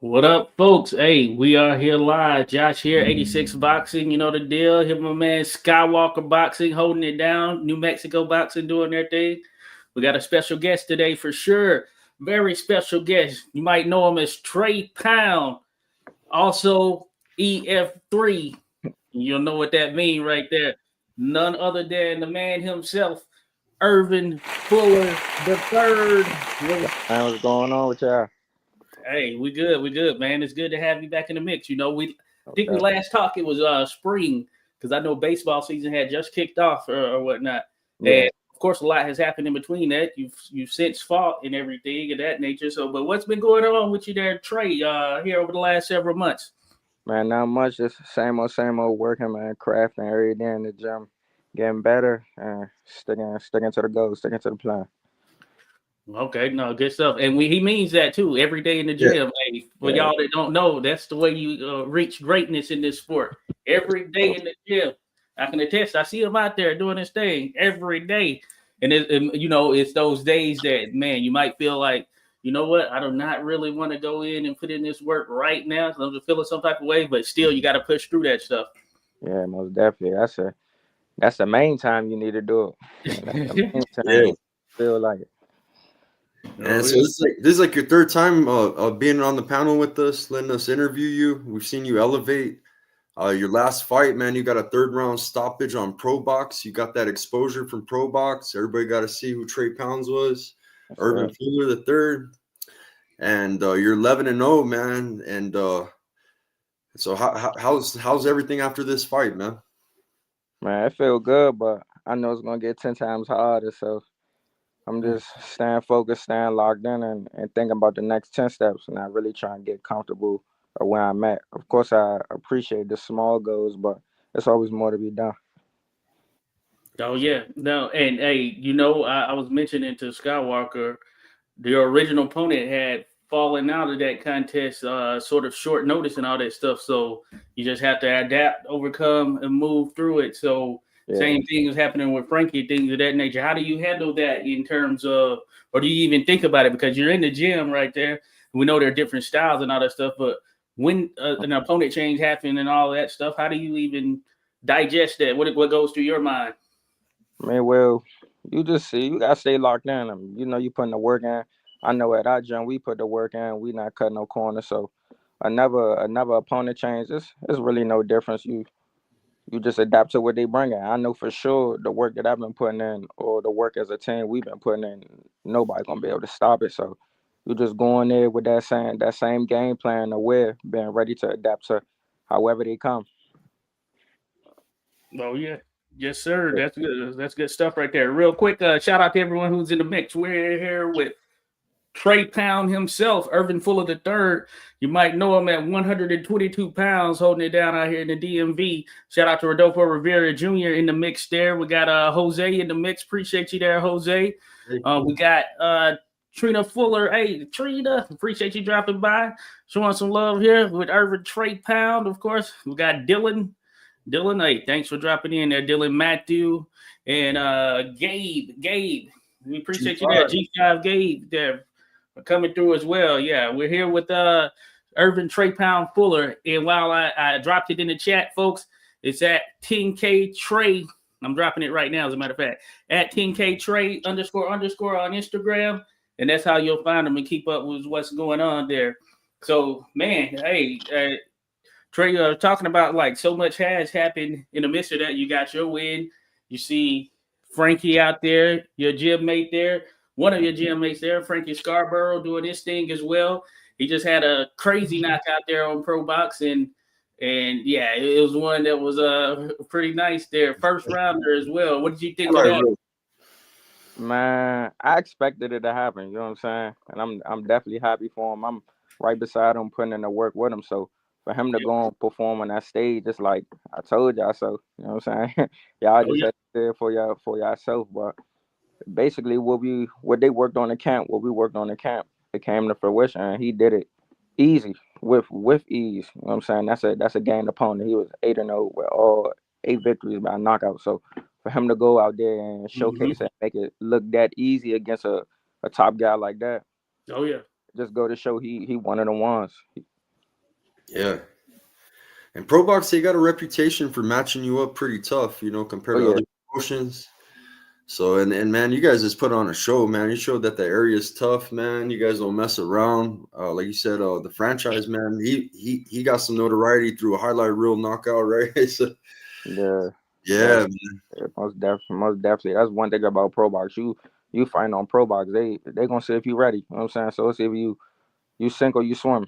What up, folks? Hey, we are here live. Josh here, 86 Boxing. You know the deal. Him, my man, Skywalker Boxing, holding it down. New Mexico Boxing doing their thing. We got a special guest today for sure. Very special guest. You might know him as Treypound, also EF3. You'll know what that means right there. None other than the man himself, Ervin Fuller the third. Man, what's going on with y'all? Hey, we good, man. It's good to have you back in the mix. You know, we I think we Okay. last talked it was spring because I know baseball season had just kicked off or whatnot, Yeah. and of course a lot has happened in between that. You've since fought and everything of that nature. So, but what's been going on with you there, Trey? Here over the last several months. Man, not much. Just same old working, man. Crafting every day in the gym, getting better, and sticking to the goal, sticking to the plan. Okay, no, good stuff. And he means that too. Every day in the Yeah, gym. Hey, for Yeah. y'all that don't know, that's the way you reach greatness in this sport. Every day in the gym. I can attest. I see him out there doing his thing every day. And it's those days that man, you might feel like, you know what, I do not really want to go in and put in this work right now. So I'm just feeling some type of way, but still, you got to push through that stuff. Yeah, most definitely. That's the main time you need to do it. That's the main time yeah. you feel like it. And Oh, so yeah. this is like your third time being on the panel with us, letting us interview you. We've seen you elevate. Your last fight, man, you got a third round stoppage on Pro Box. You got that exposure from Pro Box. Everybody got to see who Trey Pounds was. That's Ervin it. Fuller the third, and you're 11-0, man. And so how's everything after this fight, man? Man, it feel good, but I know it's gonna get 10 times harder. So I'm just staying focused, staying locked in, and thinking about the next 10 steps, and I really try and get comfortable where I'm at. Of course, I appreciate the small goals, but there's always more to be done. Oh yeah, no, and hey, I was mentioning to Skywalker, the original opponent had fallen out of that contest, sort of short notice and all that stuff. So you just have to adapt, overcome, and move through it. So Yeah. same thing is happening with Frankie, things of that nature. How do you handle that in terms of, or do you even think about it? Because you're in the gym right there. We know there are different styles and all that stuff, but when an opponent change happened and all that stuff, how do you even digest that? What goes through your mind? I mean, well, you just see, you gotta stay locked in. You know, you putting the work in. I know at our gym, we put the work in. We not cutting no corners. So another opponent change. It's really no difference. You just adapt to what they bring in. I know for sure the work that I've been putting in, or the work as a team we've been putting in, nobody gonna be able to stop it. So you just go in there with that same game plan, aware, being ready to adapt to however they come. Oh yeah. Yes, sir. That's good. That's good stuff right there. Real quick, shout out to everyone who's in the mix. We're here with Trey Pound himself, Ervin Fuller the third. You might know him at 122 pounds, holding it down out here in the DMV. Shout out to Rodolfo Rivera Jr. in the mix there. We got Jose in the mix. Appreciate you there, Jose. We got Trina Fuller. Hey, Trina, appreciate you dropping by, showing some love here with Ervin Trey Pound, of course. We got Dylan. Dylan, hey, thanks for dropping in there, Dylan Matthew and Gabe. Gabe, we appreciate you there. G5. G5 Gabe there for coming through as well. Yeah, we're here with Ervin Trey Pound Fuller. And while I dropped it in the chat, folks, it's at 10K Trey. I'm dropping it right now, as a matter of fact, at 10K Trey __ on Instagram. And that's how you'll find them and keep up with what's going on there. So, man, hey, Trey, talking about like so much has happened in the midst of that. You got your win. You see Frankie out there, your gym mate there, one of your gym mates there, Frankie Scarborough, doing his thing as well. He just had a crazy knockout there on Pro Box, and yeah, it was one that was pretty nice there, first rounder as well. What did you think of that? Man, I expected it to happen. You know what I'm saying? And I'm definitely happy for him. I'm right beside him, putting in the work with him. So for him to go and perform on that stage, it's like I told y'all so. You know what I'm saying? Y'all Oh just yeah, had to do it for yourself. But basically, what they worked on in camp, what we worked on in camp, it came to fruition. And he did it easy with ease. You know what I'm saying? That's a gained opponent. He was 8-0 with all 8 victories by knockout. So for him to go out there and hmm showcase and make it look that easy against a top guy like that, oh yeah. just go to show he one of the ones. Yeah. And Pro Box, they got a reputation for matching you up pretty tough, you know, compared to yeah. other promotions. So and man, you guys just put on a show, man. You showed that the area is tough, man. You guys don't mess around. Like you said, the franchise man, he got some notoriety through a highlight reel knockout, right? So Yeah. yeah, That's man. most definitely, most definitely. That's one thing about Pro Box. You fight on Pro Box, they gonna see if you ready. You know what I'm saying? So see if you sink or you swim.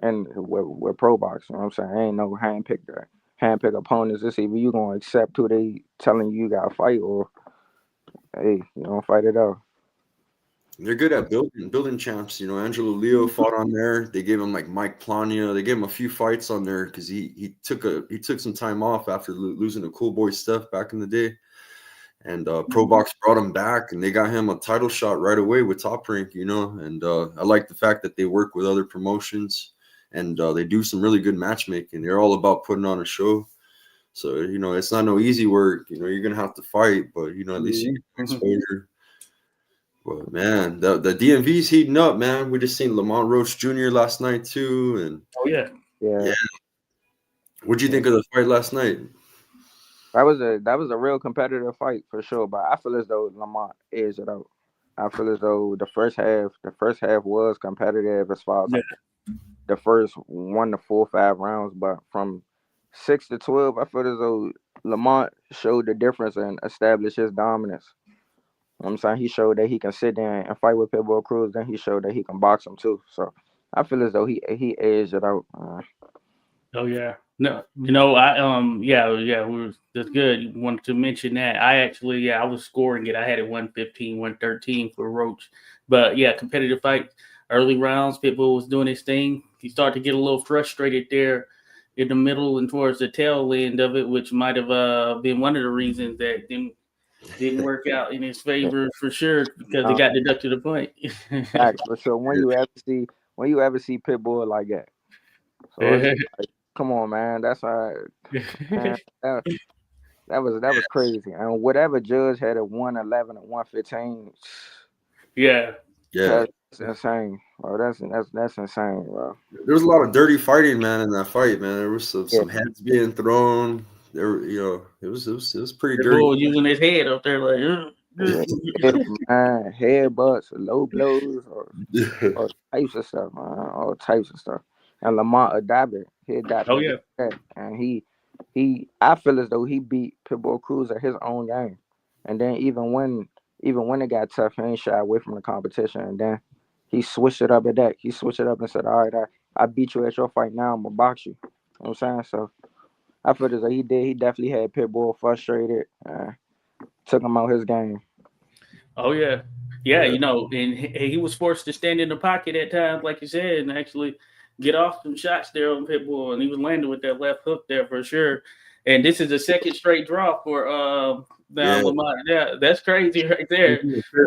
And with Pro Box, you know what I'm saying? Ain't no handpick opponents. It's either you gonna accept who they telling you gotta fight, or hey, you don't fight it out. They're good at building champs. You know, Angelo Leo fought on there. They gave him like Mike Plania. They gave him a few fights on there because he took some time off after losing to Cool Boy Steph back in the day. And Pro Box brought him back, and they got him a title shot right away with Top Rank, you know. And I like the fact that they work with other promotions, and they do some really good matchmaking. They're all about putting on a show. So, you know, it's not no easy work. You know, you're going to have to fight, but, you know, at least you get exposure. But, man, the DMV's heating up, man. We just seen Lamont Roach Jr. last night, too. And, Oh yeah. Yeah. what'd you think of the fight last night? That was a real competitive fight for sure. But I feel as though Lamont edged it out. I feel as though the first half was competitive as far as Yeah. like the first 1 to 4, 5 rounds, but from 6 to 12, I feel as though Lamont showed the difference and established his dominance. You know what I'm saying, he showed that he can sit there and fight with Pitbull Cruz. Then he showed that he can box him too. So I feel as though he edged it out. Oh yeah. No, you know, yeah, that's good. You wanted to mention that. I was scoring it. I had it 115, 113 for Roach. But yeah, competitive fight, early rounds, Pitbull was doing his thing. He started to get a little frustrated there in the middle and towards the tail end of it, which might have been one of the reasons that didn't work out in his favor for sure because he Uh, got deducted a point. Facts for sure. When you ever see Pitbull like that, so it's like, come on, man. That's all right, man. That was crazy. And whatever judge had a 111 or 115, Yeah. Yeah. that's insane, bro. That's insane, bro. There was a lot of dirty fighting, man, in that fight, man. There was Yeah, some heads being thrown. There, you know, it was pretty The dirty. bull using his head up there like, yeah, yeah, man. Headbutts, low blows, or all types of stuff, man. All types of stuff. And Lamont adapted. He oh adapted to yeah, that, and I feel as though he beat Pitbull Cruz at his own game. And then even when it got tough, he ain't shy away from the competition. And then he switched it up at that. He switched it up and said, "All right, I beat you at your fight. Now I'm gonna box you." You know what I'm saying? So I feel as though he did. He definitely had Pitbull frustrated. Took him out his game. oh yeah, yeah. You know, and he was forced to stand in the pocket at times, like you said, and actually get off some shots there on Pitbull, and he was landing with that left hook there for sure. And this is the second straight draw for Yeah. Lamont. Yeah, that's crazy right there.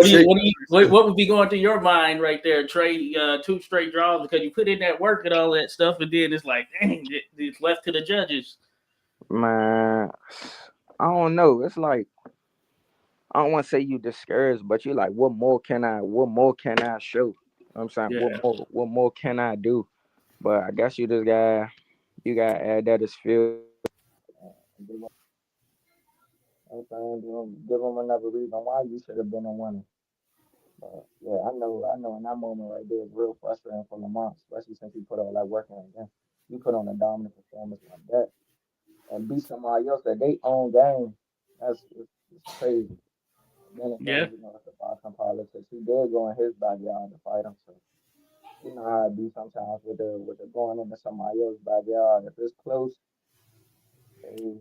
Shake. What would be going through your mind right there, Trey? 2 straight draws because you put in that work and all that stuff, and then it's like, dang, it's left to the judges. Man, I don't know. It's like, I don't want to say you discouraged, but you like, what more can I show? You know what I'm saying, Yeah, what more can I do? But I guess you gotta add that as feel. I'm saying, give them another reason why you should have been a winner. But yeah, I know in that moment right there, it's real frustrating for Lamont, especially since he put all that work in. Again, you put on a dominant performance like that and beat somebody else at their own game. It's crazy. Then yeah. again, it's about some politics. He did go in his backyard to fight him, so you know how it be sometimes with the going into somebody else's backyard. If it's close, they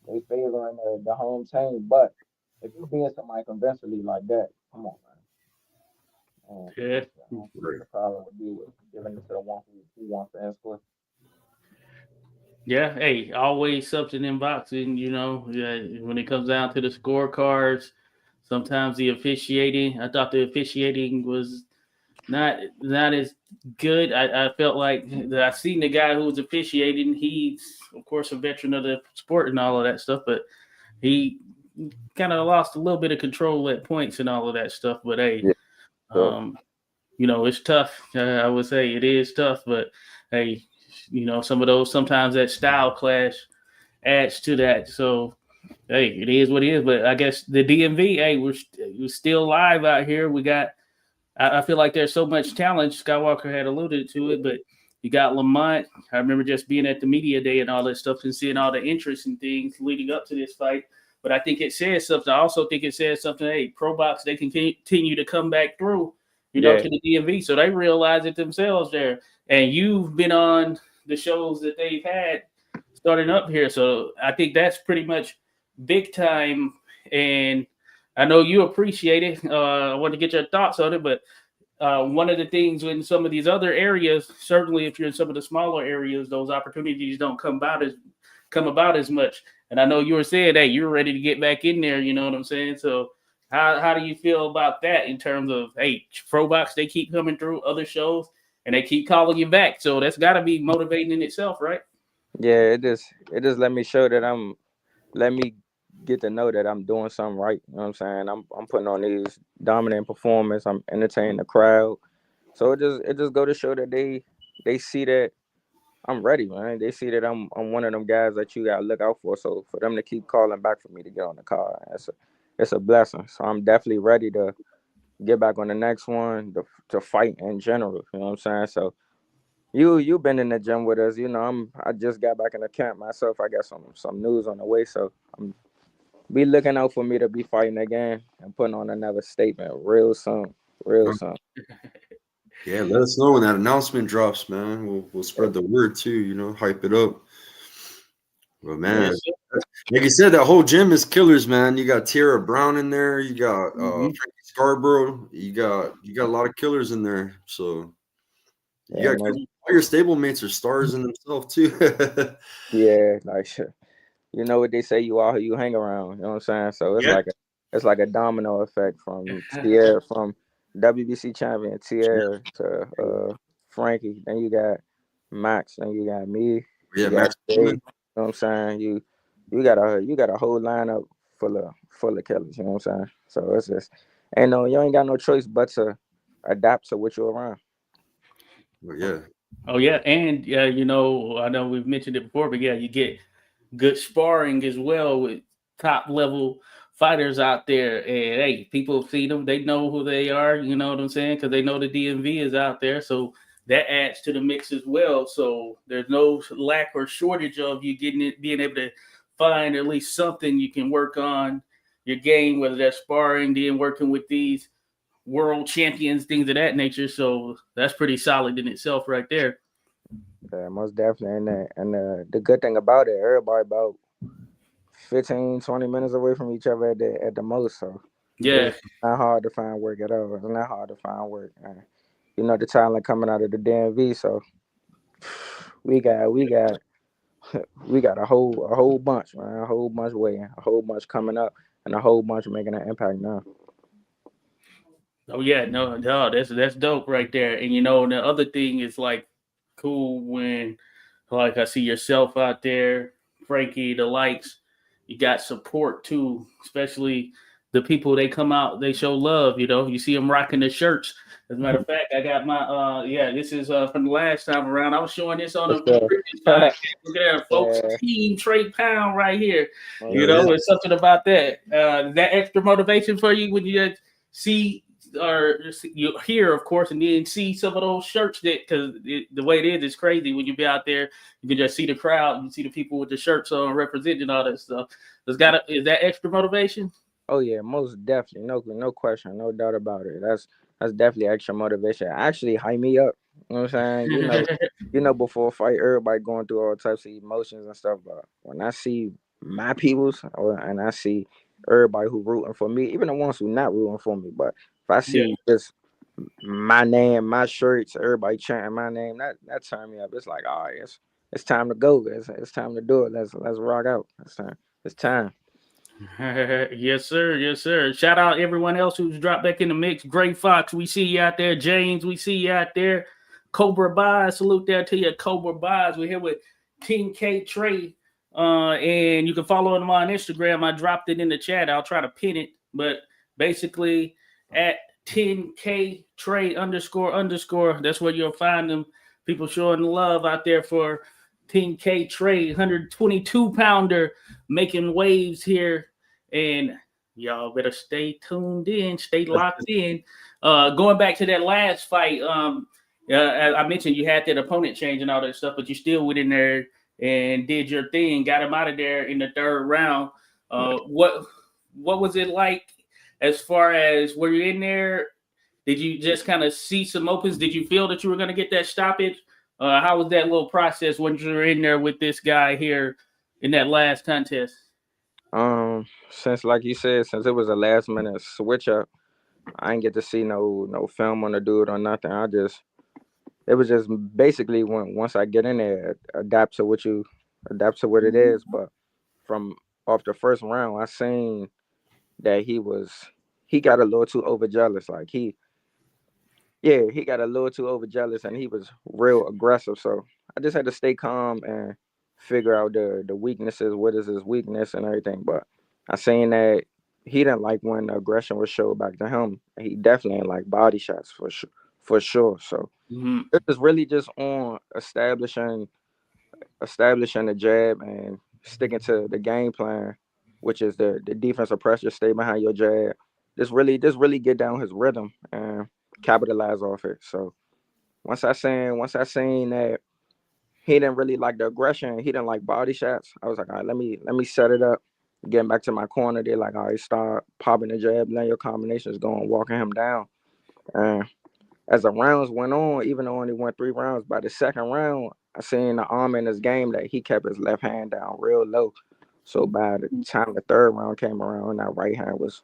they favoring the home team. But if you being somebody convincingly like that, come on, man. Yeah. I don't see what the problem would be with giving it to the one who wants to ask for. Yeah, hey, always something in boxing, you know. Yeah, when it comes down to the scorecards, sometimes the officiating. I thought the officiating was not as good. I felt like I seen the guy who was officiating. He's of course a veteran of the sport and all of that stuff, but he kind of lost a little bit of control at points and all of that stuff. But hey, Yeah. So um, you know, it's tough. I would say it is tough, but hey. some of those, sometimes that style clash adds to that. So, hey, it is what it is. But I guess the DMV, hey, we're still live out here. We got, I feel like there's so much talent. Skywalker had alluded to it, but you got Lamont. I remember just being at the media day and all that stuff and seeing all the interest and things leading up to this fight. But I think it says something. I also think it says something. Hey, Pro Box, they can continue to come back through, to the DMV. So they realize it themselves there. And you've been on the shows that they've had starting up here. So I think that's pretty much big time. And I know you appreciate it. I want to get your thoughts on it, but one of the things in some of these other areas, certainly if you're in some of the smaller areas, those opportunities don't come about as much. And I know you were saying that you're ready to get back in there. You know what I'm saying? So how do you feel about that in terms of, hey, Probox, they keep coming through other shows and they keep calling you back. So that's got to be motivating in itself, right? Yeah, it just let me show that let me get to know that I'm doing something right. You know what I'm saying? I'm putting on these dominant performance. I'm entertaining the crowd. So it just go to show that they see that I'm ready, man. They see that I'm one of them guys that you gotta look out for. So for them to keep calling back for me to get on the car, it's a blessing. So I'm definitely ready to get back on the next one, to fight in general. You know what I'm saying? So you've been in the gym with us. I just got back in the camp myself. I got some news on the way. So be looking out for me to be fighting again and putting on another statement real soon. Real soon. Yeah, let us know when that announcement drops, man. We'll spread the word too, hype it up. But man, like you said, that whole gym is killers, man. You got Tierra Brown in there, you got Frankie Scarborough, you got a lot of killers in there. So all your stablemates are stars in themselves too. Yeah, like you know what they say, you are who you hang around. You know what I'm saying? So it's like a domino effect from Tierra, from WBC champion Tierra to Frankie. Then you got Max. Then you got me. Yeah, you got Max. Jay, you know what I'm saying? You got a whole lineup full of killers. You know what I'm saying? So it's just you ain't got no choice but to adapt to what you're around. Well, yeah. Oh yeah, and I know we've mentioned it before, but yeah, you get good sparring as well with top level fighters out there. And hey, people see them, they know who they are, you know what I'm saying? Because they know the DMV is out there. So that adds to the mix as well. So there's no lack or shortage of you being able to find at least something you can work on your game, whether that's sparring, then working with these world champions, things of that nature. So that's pretty solid in itself right there. Yeah, most definitely. And the good thing about it, everybody about 15, 20 minutes away from each other at the most. So yeah, it's not hard to find work at all. It's not hard to find work. And, the talent coming out of the DMV. So we got a whole bunch, man. A whole bunch waiting, a whole bunch coming up, and a whole bunch making an impact now. Oh yeah, no, that's dope right there. And the other thing is like cool when like I see yourself out there, Frankie, the likes, you got support too, especially the people they come out, they show love, you see them rocking the shirts. As a matter of fact, I got my this is from the last time around. I was showing this on the previous podcast. Look at that, folks. Yeah. Team Treypound right here. It's something about that. That extra motivation for you when you see or you hear, of course, and then see some of those shirts because the way it is crazy when you be out there, you can just see the crowd, you see the people with the shirts on representing all that stuff. Is that extra motivation? Oh yeah, most definitely, no question, no doubt about it. That's definitely extra motivation. Actually, hype me up. You know what I'm saying? Before a fight, everybody going through all types of emotions and stuff. But when I see my peoples, and I see everybody who rooting for me, even the ones who not rooting for me, but if I see just my name, my shirts, everybody chanting my name, that turn me up. It's like, all right, it's time to go. It's time to do it. Let's rock out. It's time. Yes, sir. Yes, sir. Shout out everyone else who's dropped back in the mix. Gray Fox, we see you out there. James, we see you out there. Cobra Buys, salute there to you. Cobra Buys. We're here with Team K Trey. And you can follow him on Instagram. I dropped it in the chat. I'll try to pin it. But basically at 10K Trey __. That's where you'll find them. People showing love out there for 10K Trey, 122 pounder, making waves here. And y'all better stay tuned in, stay locked in. Going back to that last fight, as I mentioned you had that opponent change and all that stuff, but you still went in there and did your thing, got him out of there in the third round. What was it like as far as were you in there? Did you just kind of see some opens? Did you feel that you were going to get that stoppage? How was that little process when you were in there with this guy here in that last contest? Since like you said, since it was a last minute switch up, I didn't get to see no film on the dude or nothing. It was just basically once I get in there, adapt to what it is. But from off the first round, I seen that he got a little too overjealous. Like he got a little too overjealous and he was real aggressive. So I just had to stay calm and figure out the weaknesses, what is his weakness and everything. But I seen that he didn't like when the aggression was showed back to him. He definitely didn't like body shots for sure. So it was really just on establishing the jab and sticking to the game plan, which is the defensive pressure, stay behind your jab. Just really get down his rhythm and capitalize off it. So once I seen that he didn't really like the aggression, he didn't like body shots, I was like, all right, let me set it up. Getting back to my corner, they're like, all right, start popping the jab, letting your combinations go and walking him down. And as the rounds went on, even though I only went 3 rounds, by the second round, I seen the arm in his game that he kept his left hand down real low. So by the time the third round came around, that right hand was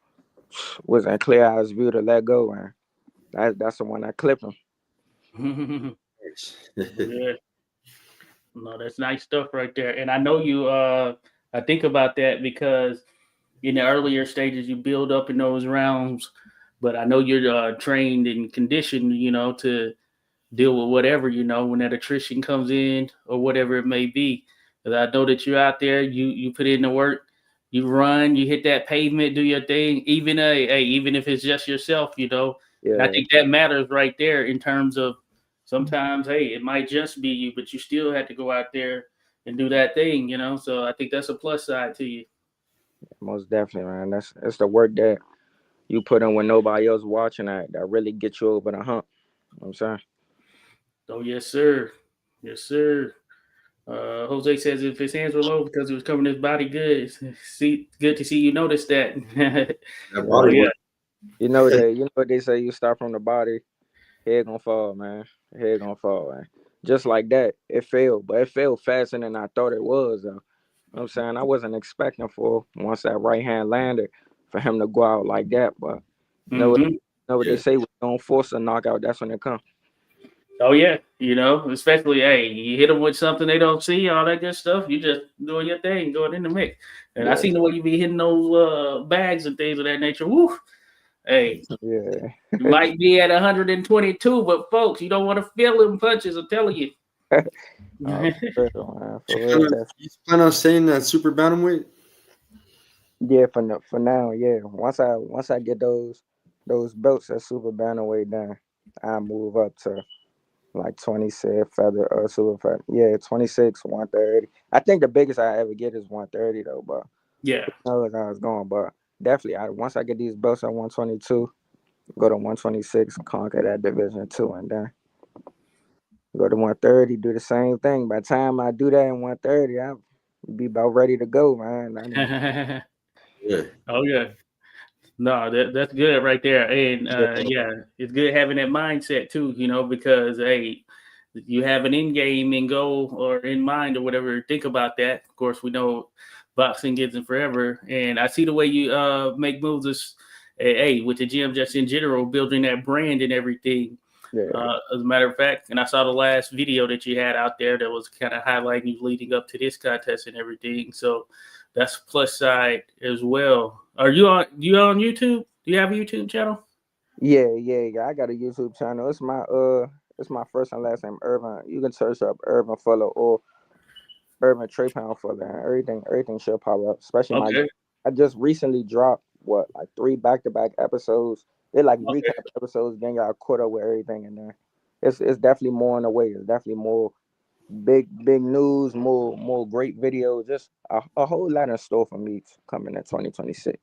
in clear eyes view to let go, and that's the one I clipped him. Yeah. No, that's nice stuff right there. And I know you I think about that because in the earlier stages you build up in those rounds, but I know you're trained and conditioned, to deal with whatever, when that attrition comes in or whatever it may be. Because I know that you're out there, you put in the work, you run, you hit that pavement, do your thing, even even if it's just yourself, Yeah. And I think that matters right there in terms of sometimes, it might just be you, but you still have to go out there and do that thing, So I think that's a plus side to you. Most definitely, man. It's the work that you put in when nobody else watching that really get you over the hump. You know what I'm saying? Oh yes, sir. Yes, sir. Jose says if his hands were low because he was covering his body good. Good to see you notice that. That body Yeah. work. You know what they say, you start from the body, head gonna fall, man. Head gonna fall, man. Just like that, it failed, but it failed faster than I thought it was, though. You know what I'm saying? I wasn't expecting for once that right hand landed for him to go out like that, but Mm-hmm. what they Yeah. say, we don't force a knockout, that's when it comes. Oh yeah, especially you hit them with something they don't see, all that good stuff. You just doing your thing, going in the mix. And I Yeah. seen the way you be hitting those bags and things of that nature. Woo, hey, Yeah. you might be at 122, but folks, you don't want to feel them punches. I'm telling you. Oh, for real, man. For real. You plan on staying at super bantamweight? Yeah, for now, yeah. Once I get those belts at super bantamweight done, I move up to like 26 feather super feather. Yeah, 26, 130. I think the biggest I ever get is 130 though, but Yeah. I know I was going, but definitely once I get these belts at 122, go to 126, conquer that division too, and then go to 130, do the same thing. By the time I do that in 130, I'll be about ready to go, man. Yeah. Oh yeah. No, that's good right there. And yeah, it's good having that mindset too, because you have an end game in goal or in mind or whatever. Think about that. Of course, we know boxing isn't forever. And I see the way you make moves with the gym just in general, building that brand and everything. Yeah. As a matter of fact, and I saw the last video that you had out there that was kind of highlighting you leading up to this contest and everything. So that's a plus side as well. Are you on YouTube? Do you have a YouTube channel? Yeah. I got a YouTube channel. It's my first and last name, Ervin. You can search up Ervin Fuller or Ervin Treypound Fuller, and everything should pop up. Especially Okay. I just recently dropped like 3 back-to-back episodes. They're like Okay. recap episodes. Then y'all caught up with everything in there. it's definitely more on the way. It's definitely more big news, more great videos. Just a whole lot in store for me coming in 2026.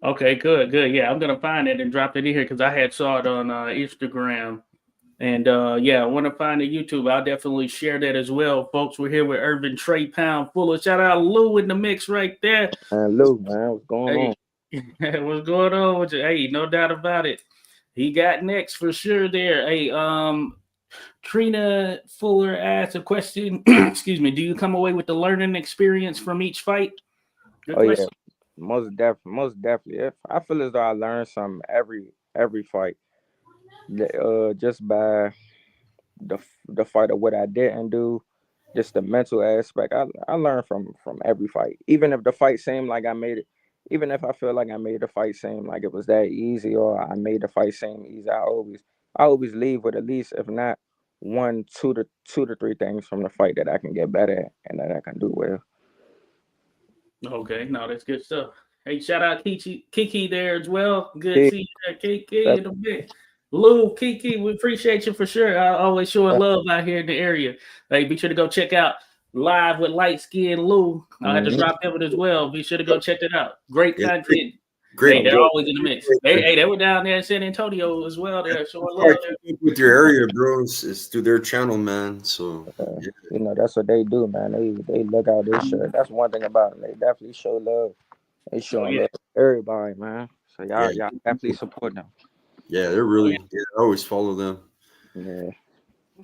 Okay, good. Yeah, I'm gonna find it and drop it in here because I had saw it on Instagram. And yeah, I want to find the YouTube. I'll definitely share that as well, folks. We're here with Ervin Treypound Fuller. Shout out Lou in the mix right there. And Lou, man, what's going on? Hey, what's going on with you? Hey, no doubt about it. He got next for sure there. Hey, Trina Fuller asked a question. Excuse me. Do you come away with the learning experience from each fight? Good Oh yeah, question. most definitely. If I feel as though I learn something every fight, just by the fight of what I didn't do, just the mental aspect. I learned from every fight. Even if the fight seemed like I made it, even if I feel like I made the fight seem like it was that easy or I made the fight seem easy, I always leave with at least, if not one, two to three things from the fight that I can get better at and that I can do well. Okay, no, that's good stuff. Hey, shout out Kiki there as well. Good to Yeah, see you there, Kiki that's, in a bit. Lou, Kiki, we appreciate you for sure. I always showing that's, love out here in the area. Hey, be sure to go check out Live with Light Skin Lou. I'll have to mhm. drop him as well. Be sure to go check that out. Great Yeah, content. great. Hey, they're Great. always in the mix. They were down there in San Antonio as well. They're showing How I love there. keep up with your area, bro, is through their channel, man. So yeah, That's what they do, man. They look out this shit. That's one thing about it. They definitely show love. They Oh showing yeah. love to everybody, man. So yeah, y'all definitely support them. yeah. They're Oh really. yeah. Yeah, I always follow them. Yeah.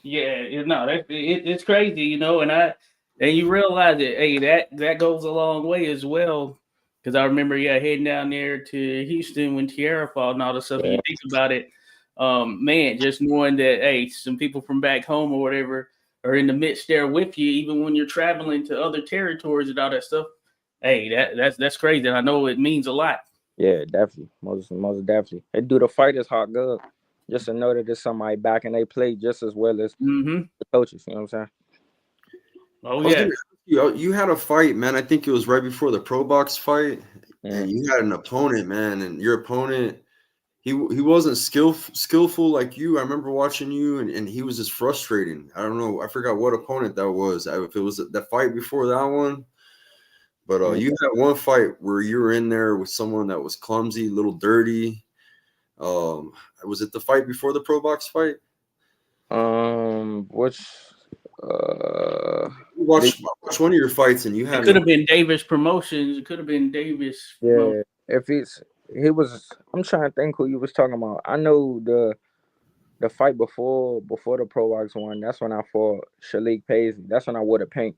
Yeah, no, it's crazy, and you realize it. Hey, that goes a long way as well. Because I remember, yeah, heading down there to Houston when Tierra fought and all the stuff. And Yeah. you think about it, man, just knowing that hey, some people from back home or whatever are in the midst there with you, even when you're traveling to other territories and all that stuff. Hey, that's crazy. And I know it means a lot. Yeah, definitely. Most definitely. They do the fighters hot good. Just to know that there's somebody back and they play just as well as Mm-hmm. the coaches, you know what I'm Oh I was gonna yeah. ask you. You had a fight, man. I think it was right before the Pro Box fight, and saying? you had an opponent, man. And your opponent, he wasn't skillful like you. I remember watching you, and he was just frustrating. I don't know. I forgot what opponent that was. If it was the fight before that one. But Mm. you had one fight where you were in there with someone that was clumsy, a little dirty. Um, was it the fight before the Pro Box fight? Which uh the Watch one of your fights, and you It had could an have been Davis Promotions. It could have been Davis Promotions. yeah, if he was I'm trying to think who you was talking about. I know the fight before the Pro Box one, that's when I fought Shalik Paisley. That's when I wore the pink.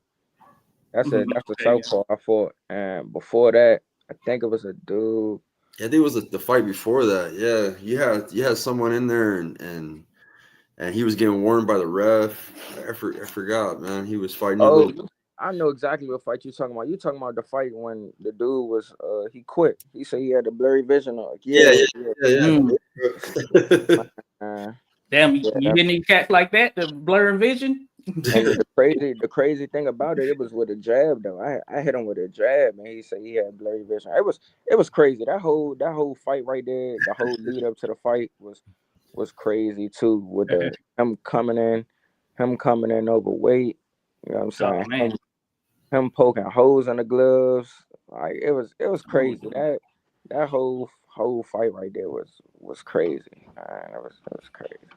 Mhm. That's the Okay. southpaw I fought. And before that, I think it was a dude. I think it was the fight before that. Yeah, you had someone in there, and he was getting warned by the ref. I forgot, man. He was fighting a Oh, little. I know exactly what fight you talking about. You talking about the fight when the dude was he quit. He said he had the blurry vision. Yeah, Yeah, yeah, Mm. yeah. uh, Damn, yeah. you didn't even catch like that, the blurring vision. And the crazy thing about it, it was with a jab though. I hit him with a jab, and he said he had blurry vision. It was crazy. That whole fight right there, the whole lead up to the fight was crazy too. With the him coming in overweight. You know what I'm Oh saying? man. Him poking holes in the gloves. Like it was Oh, crazy. That whole fight right there was crazy. Man, it was crazy.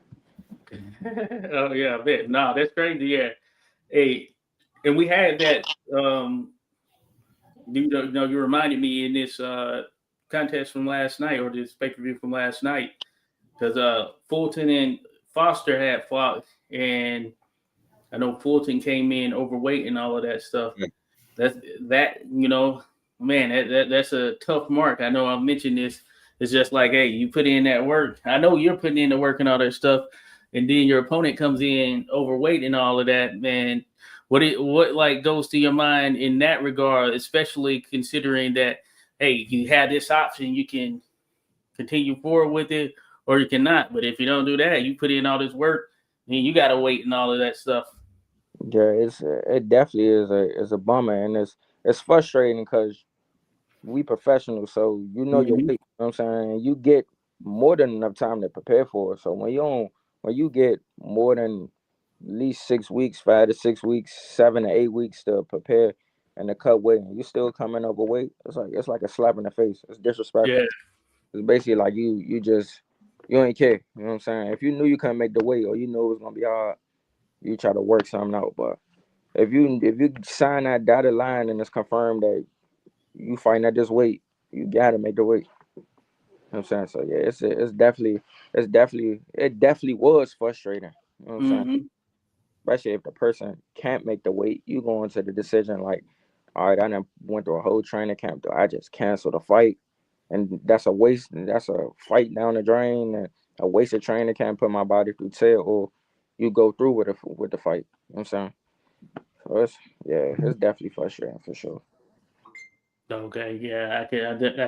oh yeah, I bet. No, that's crazy. Yeah. Hey, and we had that. You reminded me in this contest from last night, or this pay per view from last night, because Fulton and Foster had fought, and I know Fulton came in overweight and all of that stuff. That's that man. That's a tough mark. I know I mentioned this. It's just like, hey, you put in that work. I know you're putting in the work and all that stuff, and then your opponent comes in overweight and all of that, man. What like goes to your mind in that regard, especially considering that, hey, you have this option, you can continue forward with it, or you cannot. But if you don't do that, you put in all this work, then you gotta wait and all of that stuff. Yeah, it definitely is a bummer, and it's frustrating because we professionals, so you know your Hmm. weight. You know what I'm saying? You get more than enough time to prepare for it. So when you get more than at least 6 weeks, 5 to 6 weeks, 7 to 8 weeks to prepare and to cut weight, and you still coming overweight, it's like a slap in the face. It's disrespectful. Yeah. It's basically like you ain't care. You know what I'm saying? If you knew you couldn't make the weight or you knew it was gonna be hard, you try to work something out. But if you sign that dotted line and it's confirmed that you fighting at this weight, you gotta make the weight. You know what I'm saying? So yeah, it definitely was frustrating. You know what I'm saying? Mm-hmm. Especially if the person can't make the weight, you go into the decision like, all right, I done went through a whole training camp. Do I just cancel the fight? And that's a waste. That's a fight down the drain and a waste of training camp. Put my body through tail, or you go through with the fight. You know what I'm saying? So it's definitely frustrating for sure. Okay, yeah, I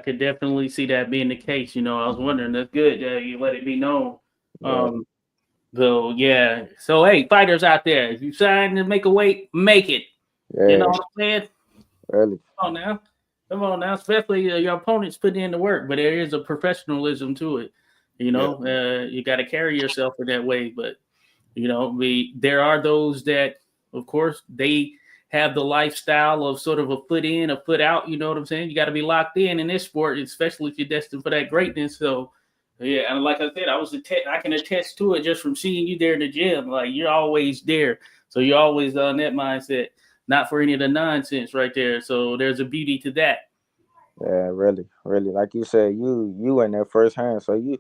could definitely see that being the case. I was wondering. That's good that you let it be known. Yeah, Um, so yeah, so hey, fighters out there, if you sign to make a weight, make it. You know yeah, what I'm saying? really. Come on now. Especially your opponents putting in the work, but there is a professionalism to it. Yeah. You got to carry yourself in that way. But there are those that, of course, they have the lifestyle of sort of a foot in, a foot out. You know what I'm saying? You got to be locked in this sport, especially if you're destined for that greatness. So, yeah, and like I said, I can attest to it just from seeing you there in the gym. Like you're always there, so you're always on that mindset, not for any of the nonsense right there. So there's a beauty to that. Yeah, really, really. Like you said, you in there firsthand, so you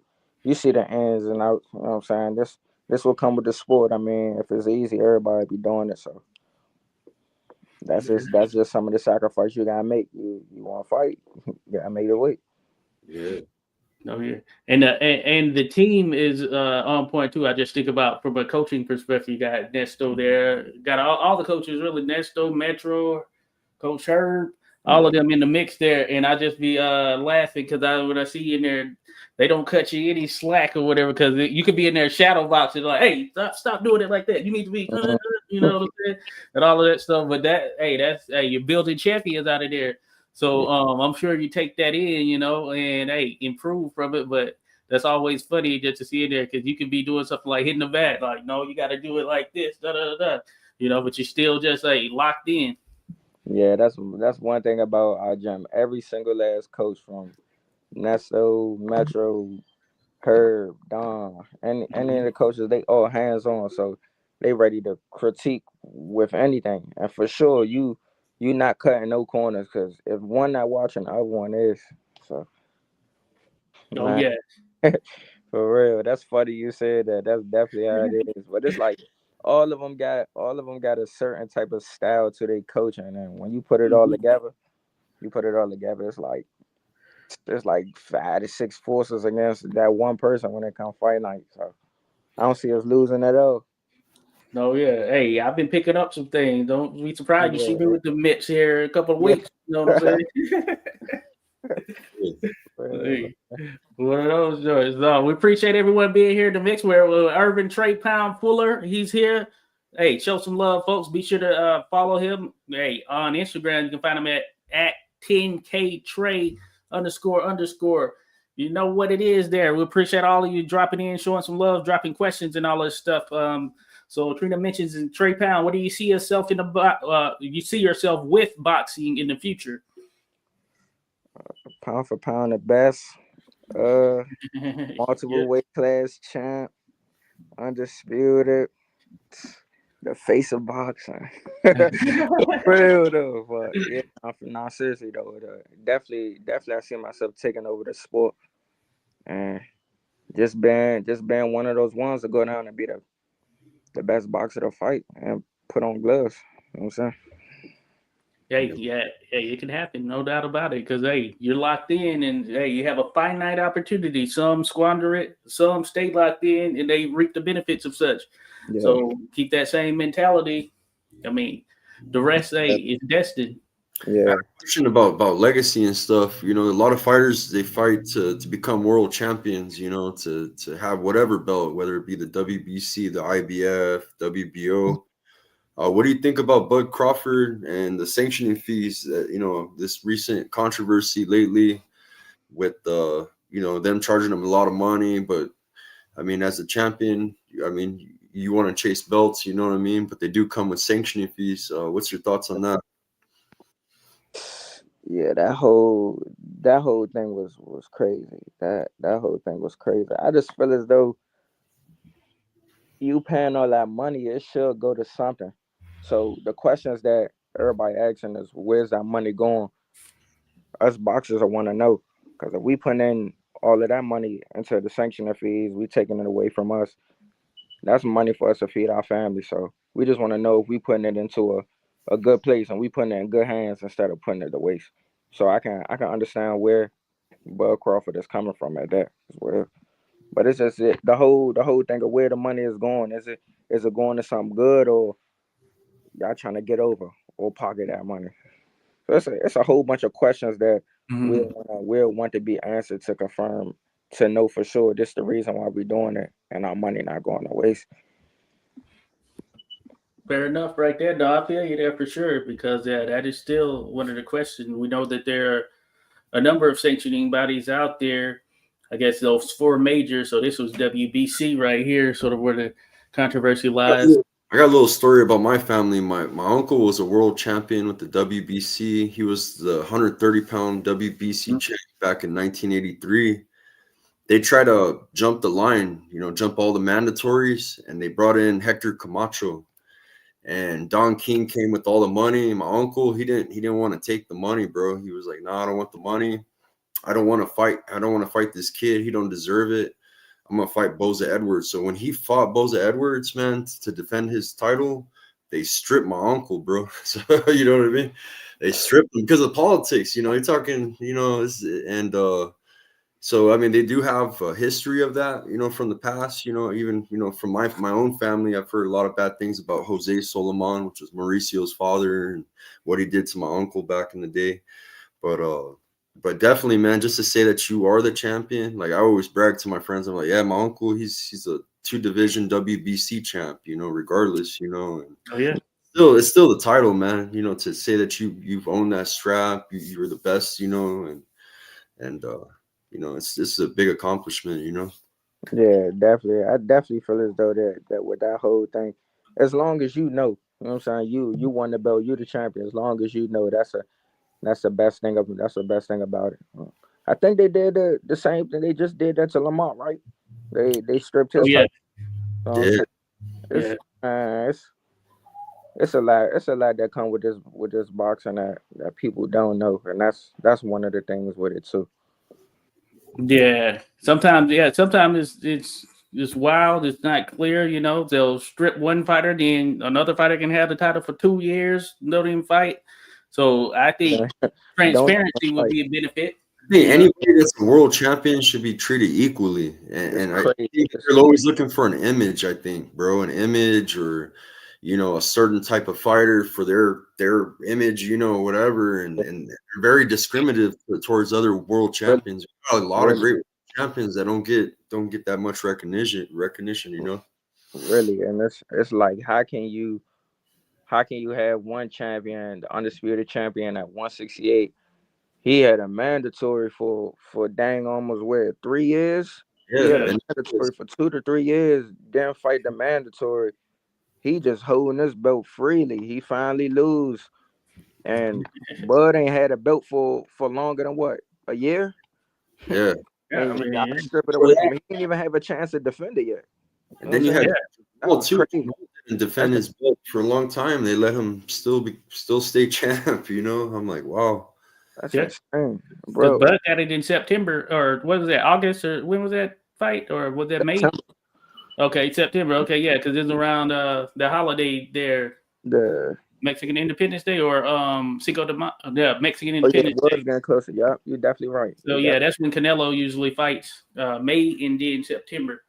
see the ins and outs. You know what I'm saying? This will come with the sport. I mean, if it's easy, everybody be doing it. So that's just some of the sacrifice you gotta make. You want to fight, you gotta make the weight. Yeah. Oh yeah, and the team is on point too. I just think about from a coaching perspective. You got Nesto there, got all the coaches really. Nesto, Metro, Coach Herb, all of Yeah. them in the mix there, and I just be laughing because when I see you in there, they don't cut you any slack or whatever because you could be in there shadow boxing like, hey, stop doing it like that. You need to be, Mhm. you know what I'm saying, and all of that stuff. But that's you're building champions out of there. So Yeah, I'm sure you take that in, and hey, improve from it. But that's always funny just to see it there because you can be doing something like hitting the bat, like no, you got to do it like this, da da da, but you're still just locked in. yeah. That's one thing about our gym. Every single last coach from Nesto, Metro, Herb, Don, any of the coaches, they all hands on, so they ready to critique with anything. And for sure, you not cutting no corners because if one not watching, the other one is. So Oh man, yeah, for real, that's funny you said that. That's definitely how it is. But it's like all of them got a certain type of style to their coaching, and when you put it all Mhm. together, it's like 5 to 6 forces against that one person when it comes fight night. So. I don't see us losing at all. No, yeah. Hey, I've been picking up some things. Don't be surprised you see me Yeah, with the mitts here in a couple of yeah. weeks. You know what I'm saying? Well, Hey, one of those joints. No, we appreciate everyone being here. The mix where Ervin Treypound Fuller, he's here. Hey, show some love, folks. Be sure to follow him. Hey, on Instagram, you can find him at 10K Trey __. You know what it is there. We appreciate all of you dropping in, showing some love, dropping questions and all this stuff. So Trina mentions in Trey Pound, what do you see yourself in you see yourself with boxing in the future? pound for pound, the best. Multiple Yeah. weight class champ, undisputed, the face of boxing. Real though, but yeah, not seriously though. Definitely, I see myself taking over the sport and just being one of those ones to go down and be the best boxer to fight and put on gloves. You know what I'm saying? Hey, Yeah. yeah, hey, it can happen, no doubt about it. Because hey, you're locked in, and hey, you have a finite opportunity. Some squander it, some stay locked in, and they reap the benefits of such. Yeah, So keep that same mentality. I mean, the rest, hey, is destined. I have yeah, a question about legacy and stuff. A lot of fighters they fight to become world champions. To have whatever belt, whether it be the WBC, the IBF, WBO. What do you think about Bud Crawford and the sanctioning fees? This recent controversy lately with them charging him a lot of money, but I mean, as a champion, I mean, you want to chase belts, you know what I mean? But they do come with sanctioning fees. What's your thoughts on that? Yeah, that whole thing was crazy. That whole thing was crazy. I just feel as though you paying all that money, it should go to something. So the questions that everybody asking is, where's that money going? Us boxers, I want to know, because if we put in all of that money into the sanctioning fees, we taking it away from us. That's money for us to feed our family. So we just want to know if we putting it into a good place and we putting it in good hands instead of putting it to waste. So I can understand where Bud Crawford is coming from at that as well. But it's just the whole thing of where the money is going. Is it going to something good, or y'all trying to get over or pocket that money? So it's a whole bunch of questions that we'll want to be answered to confirm, to know for sure this the reason why we're doing it and our money not going to waste. Fair enough, right there. No, I feel you there for sure because that is still one of the questions. We know that there are a number of sanctioning bodies out there. I guess those four majors. So this was WBC right here, sort of where the controversy lies. I got a little story about my family. My uncle was a world champion with the WBC. He was the 130-pound WBC champ back in 1983. They tried to jump the line, jump all the mandatories, and they brought in Hector Camacho. And Don King came with all the money. My uncle, he didn't want to take the money, bro. He was like, "No, I don't want the money. I don't want to fight. I don't want to fight this kid. He don't deserve it. I'm gonna fight Boza Edwards." So when he fought Boza Edwards, man, to defend his title, they stripped my uncle, bro. So you know what I mean? They stripped him because of politics. You're talking, and so I mean, they do have a history of that, from the past. Even from my own family, I've heard a lot of bad things about Jose Solomon, which was Mauricio's father, and what he did to my uncle back in the day. But definitely, man, just to say that you are the champion, like I always brag to my friends. I'm like, yeah, my uncle, he's a 2-division WBC champ, regardless, and Oh yeah. it's still the title, man. To say that you've owned that strap, you're the best, and it's a big accomplishment, Yeah, definitely. I definitely feel as though that with that whole thing, as long as you know what I'm saying, you won the belt, you the champion. As long as you know, that's the best thing that's the best thing about it. I think they did the same thing. They just did that to Lamont, right? They stripped Oh his yeah. title. So Yeah. it's Yeah. it's a lot. It's a lot that come with this boxing that people don't know, and that's one of the things with it too. Yeah. Sometimes it's wild. It's not clear. They'll strip one fighter, then another fighter can have the title for 2 years, don't even fight. So I think Don't transparency would fight. be a benefit. I think anybody that's a world champion should be treated equally, and I Crazy. think they're always looking for an image. I think, bro, an image or a certain type of fighter for their image, whatever, and they're very discriminative towards other world Really, champions. A lot of really, great champions that don't get that much recognition. really, and it's like how can you have one champion, the undisputed champion at 168? He had a mandatory for dang almost 3 years. He Yeah, had a Yeah. and mandatory for 2 to 3 years. Didn't fight the mandatory. He just holding this belt freely. He finally lose, and Bud ain't had a belt for longer than what, a year, yeah, Yeah. I and y'all mean, strip it away from him. He didn't even have a chance to defend it yet. You and know what then you I'm saying? had yeah. That Well, was too. crazy. Didn't That's defend the his belt for a long time. They let him still stay champ. I'm like, wow. that's Yeah. insane, Because bro. Bud got it in September, or what was that, August, or when was that fight, or was that May? Okay, September. Okay, yeah, because it's around the holiday there, The Mexican Independence Day, or Cinco de Mayo, yeah, Mexican Oh yeah, it Independence was Day. getting closer. Yup, you're definitely right. So yeah, that's when Canelo usually fights, May and then September.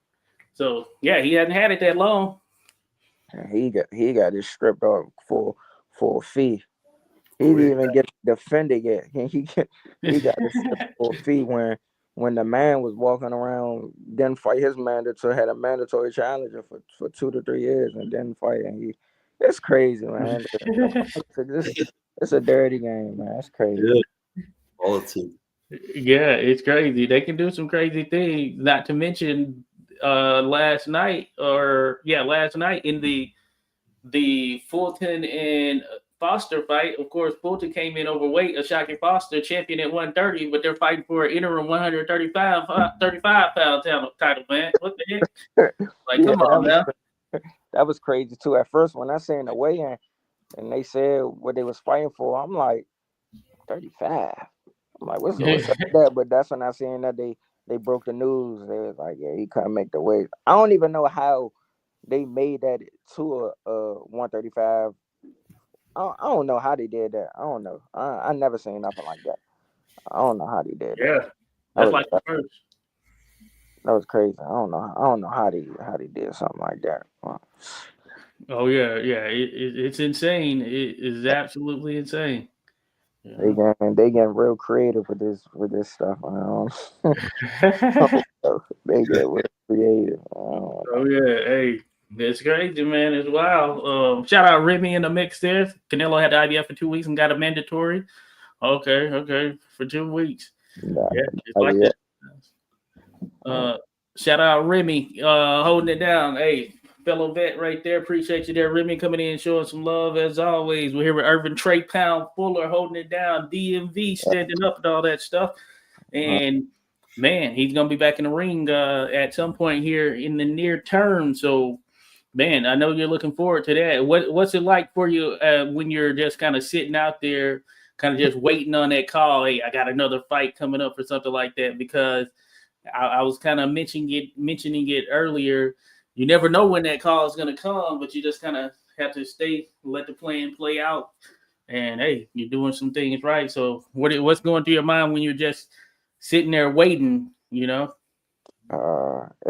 So yeah, he hasn't had it that long. He got it stripped off for a fee. He Oh, didn't yeah. even get defended yet. He got it stripped for a fee when the man was walking around, didn't fight his mandatory, had a mandatory challenger for 2 to 3 years and didn't fight. And it's crazy, man. It's a dirty game, man. It's crazy. Yeah, politics. Yeah, it's crazy. They can do some crazy things. Not to mention, last night in the Fulton and Foster fight. Of course, Fulton came in overweight. Ashaki Foster champion at 130, but they're fighting for an interim 135 pound title, man. What the heck? Like, Yeah, come on now. that was crazy too. At first, when I seen the weigh-in and they said what they was fighting for, I'm like 35. I'm like, what's up with that? But that's when I seen that they broke the news. They was like, yeah, he couldn't make the weight. I don't even know how they made that to a 135. I don't know how they did that. I don't know. I never seen nothing like that. I don't know how they did that. Yeah, that's like the first. That was crazy. I don't know how they did something like that. Oh yeah. It's insane. It is absolutely insane. Yeah. They getting real creative with this stuff. They get real creative. Oh yeah, hey, that's crazy, man. It's wild. Shout out Remy in the mix there. Canelo had the IBF for 2 weeks and got a mandatory. Okay, for 2 weeks. Yeah, it's like that. Shout out Remy, holding it down. Hey, fellow vet right there. Appreciate you there, Remy, coming in showing some love as always. We're here with Ervin Treypound Fuller holding it down. DMV standing up and all that stuff. And man, he's gonna be back in the ring at some point here in the near term. So, man, I know you're looking forward to that. What's it like for you when you're just kind of sitting out there, kind of just waiting on that call? Hey, I got another fight coming up or something like that. Because I was kind of mentioning it earlier. You never know when that call is gonna come, but you just kind of have to let the plan play out. And hey, you're doing some things right. So, what's going through your mind when you're just sitting there waiting, It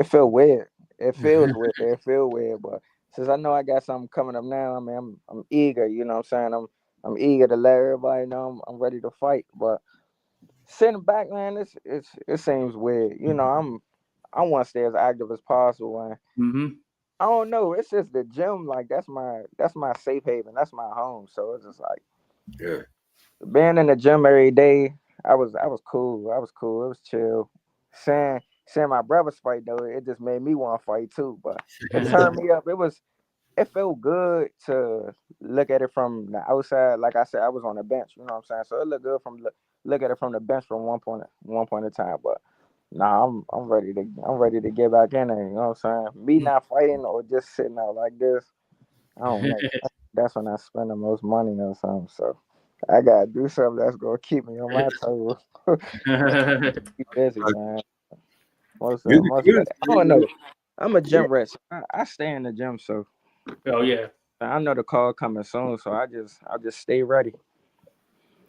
felt weird. It feels weird. It feels weird, but since I know I got something coming up now, I mean, I'm eager. You know what I'm saying? I'm eager to let everybody know I'm ready to fight. But sitting back, man, it seems weird. You know, I want to stay as active as possible. And I don't know. It's just the gym. Like that's my safe haven. That's my home. So it's just like, yeah, being in the gym every day. I was cool. It was chill. Seeing my brothers fight though, it just made me want to fight too. But it turned me up. It felt good to look at it from the outside. Like I said, I was on the bench. You know what I'm saying? So it looked good from look at it from the bench from one point in time. But nah, I'm ready to get back in there. You know what I'm saying? Me not fighting or just sitting out like this. I don't know. That's when I spend the most money or something. So I gotta do something that's gonna keep me on my toes. Keep busy, man. I don't know. I'm a gym rat. I stay in the gym, so oh yeah. I know the call coming soon, so I'll just stay ready.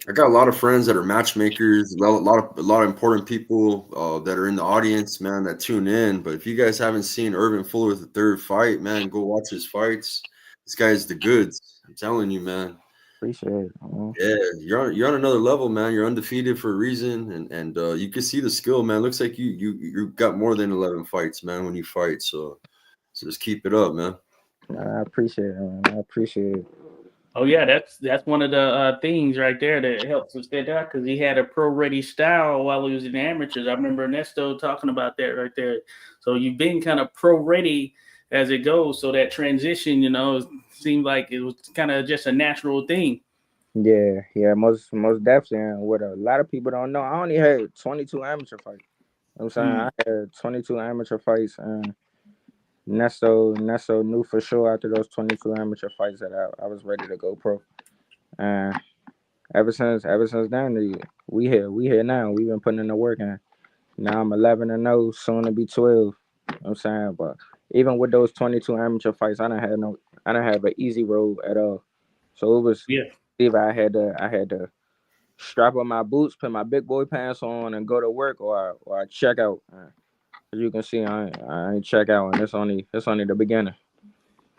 I got a lot of friends that are matchmakers, a lot of important people that are in the audience, man, that tune in. But if you guys haven't seen Ervin Fuller's the third fight, man, go watch his fights. This guy is the goods. I'm telling you, man. Appreciate it. Man. Yeah, you're on another level, man. You're undefeated for a reason, and you can see the skill, man. Looks like you got more than 11 fights, man, when you fight. So just keep it up, man. I appreciate it, man. I appreciate it. Oh yeah, that's one of the things right there that helps him stand out because he had a pro-ready style while he was in the amateurs. I remember Ernesto talking about that right there. So you've been kind of pro-ready as it goes. So that transition, seemed like it was kind of just a natural thing. Yeah, most definitely. And what a lot of people don't know, I only had 22 amateur fights. You know what I'm saying? I had 22 amateur fights, and Nesto knew for sure after those 22 amateur fights that I was ready to go pro. And ever since then, we here now. We've been putting in the work, and now I'm 11-0, soon to be 12. You know what I'm saying? But even with those 22 amateur fights, I didn't have an easy road at all. So it was either I had to strap on my boots, put my big boy pants on, and go to work, or I check out. As you can see, I ain't check out, and it's only the beginning.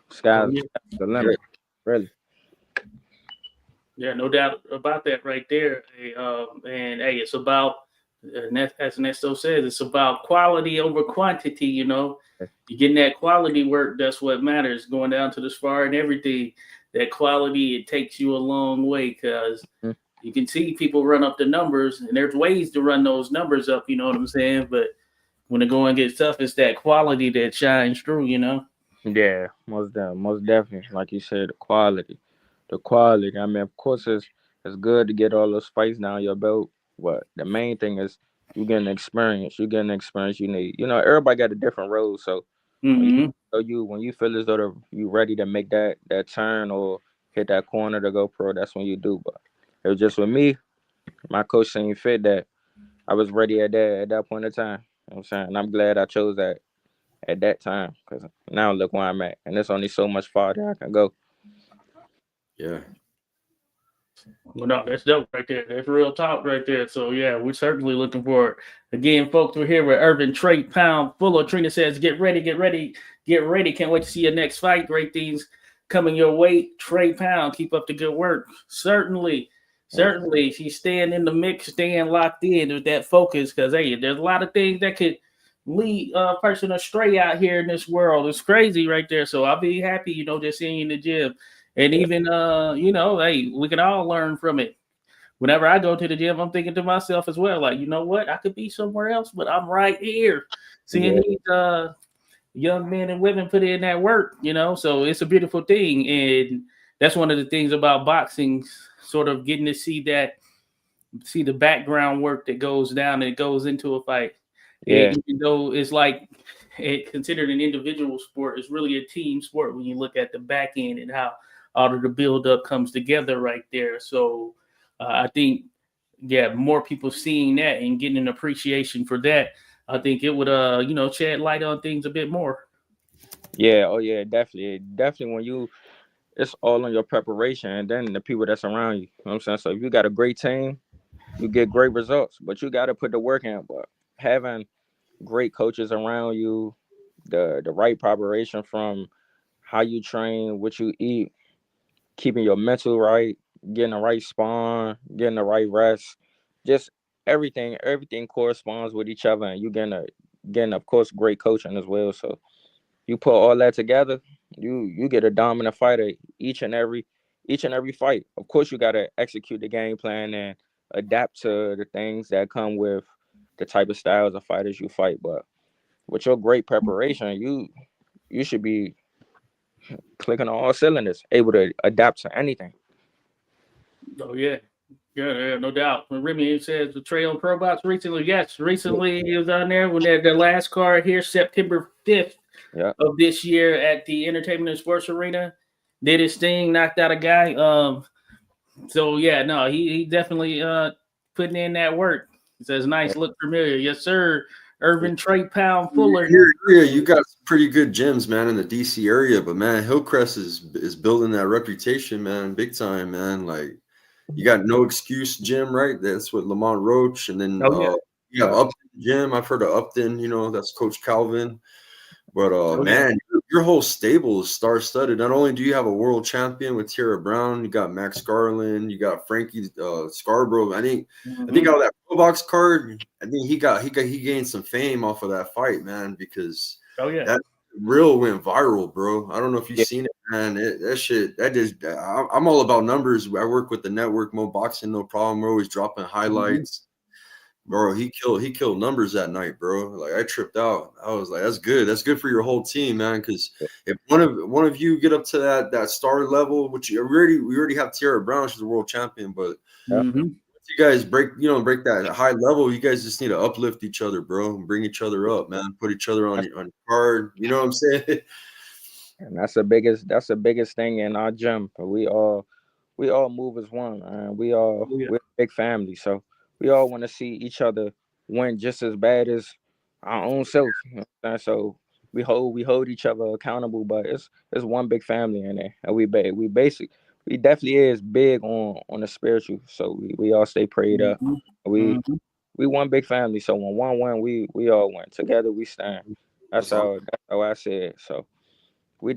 Sky's the limit, really. Yeah, no doubt about that right there. And hey, it's about, as Nesto says, it's about quality over quantity. You're getting that quality work. That's what matters. Going down to the spar and everything. That quality, it takes you a long way because you can see people run up the numbers, and there's ways to run those numbers up. You know what I'm saying? But when the going gets tough, it's that quality that shines through, you know. Yeah, most definitely. Like you said, the quality. I mean, of course, it's good to get all those fights down your belt, but the main thing is you getting experience. You getting the experience you need. You know, everybody got a different role. So when Mm-hmm. when you feel as though you ready to make that turn or hit that corner to go pro, that's when you do. But it was just with me. My coach seen fit that I was ready at that point in time. You know what I'm saying? And I'm glad I chose that at that time because now look where I'm at, and there's only so much farther I can go. Yeah. Well, no, that's dope right there. That's real talk right there. So yeah, we're certainly looking forward. Again, folks, we're here with Ervin Treypound Fuller. Trina says, "Get ready, get ready, get ready." Can't wait to see your next fight. Great things coming your way. Treypound, keep up the good work. Certainly, certainly, she's staying in the mix, staying locked in with that focus. Because hey, there's a lot of things that could lead a person astray out here in this world. It's crazy right there. So I'll be happy, just seeing you in the gym. And even hey, we can all learn from it. Whenever I go to the gym, I'm thinking to myself as well, like, you know what, I could be somewhere else, but I'm right here. Seeing Yeah, these young men and women put in that work. So it's a beautiful thing. And that's one of the things about boxing, sort of getting to see the background work that goes down and it goes into a fight. yeah, Even though it's like considered an individual sport, it's really a team sport when you look at the back end and how all of the build up comes together right there. So I think, yeah, more people seeing that and getting an appreciation for that, I think it would, shed light on things a bit more. yeah. Oh yeah, definitely, definitely. When it's all on your preparation and then the people that's around you. You know what I'm saying? So if you got a great team, you get great results, but you got to put the work in. But having great coaches around you, the right preparation from how you train, what you eat, keeping your mental right, getting the right spawn, getting the right rest, just everything corresponds with each other, and you getting of course great coaching as well. So you put all that together, you get a dominant fighter each and every fight. Of course, you got to execute the game plan and adapt to the things that come with the type of styles of fighters you fight. But with your great preparation, you should be clicking on all cylinders, able to adapt to anything. Oh, yeah. Yeah, no doubt. When Remy says the trail on Pro Box recently, yes, recently he was on there when they had the last card here, September 5th Yeah, of this year at the Entertainment and Sports Arena. Did his thing, knocked out a guy. So yeah, no, he definitely putting in that work. It says yeah, nice, look familiar. Yes, sir. Irvin Trey Pound Your Fuller. area, you got some pretty good gyms, man, in the DC area. But man, Hillcrest is building that reputation, man, big time, man. Like you got No Excuse Gym, right? That's with Lamont Roach, and then Oh yeah. you have Upton Gym. I've heard of Upton. That's Coach Calvin. But Oh yeah. man, your whole stable is star-studded. Not only do you have a world champion with Tara Brown, you got Max Garland, you got Frankie Scarborough. I think Mm-hmm. out of that pro box card, I think he gained some fame off of that fight, man, because Oh yeah. that real went viral, bro. I don't know if you've yeah. seen it, man. That shit, that just I'm all about numbers. I work with the network, Mo Boxing, no problem. We're always dropping Mm-hmm. highlights. Bro, he killed numbers that night, bro. Like I tripped out. I was like, that's good. That's good for your whole team, man. Because if one of you get up to that star level, which we already have Tara Brown, she's a world champion, but Yeah. Mm-hmm. once you guys break that high level, you guys just need to uplift each other, bro, and bring each other up, man. Put each other on your card. You know what I'm saying? And that's the biggest thing in our gym. We all move as one, and Oh yeah. we're a big family. So we all want to see each other win just as bad as our own self. You know what I'm saying? So we hold each other accountable, but it's one big family in there, and we definitely is big on the spiritual. So we all stay prayed up. Mm-hmm. We Mm-hmm. we one big family. So when one win, we all win. Together we stand. That's That's all. how I say it. So we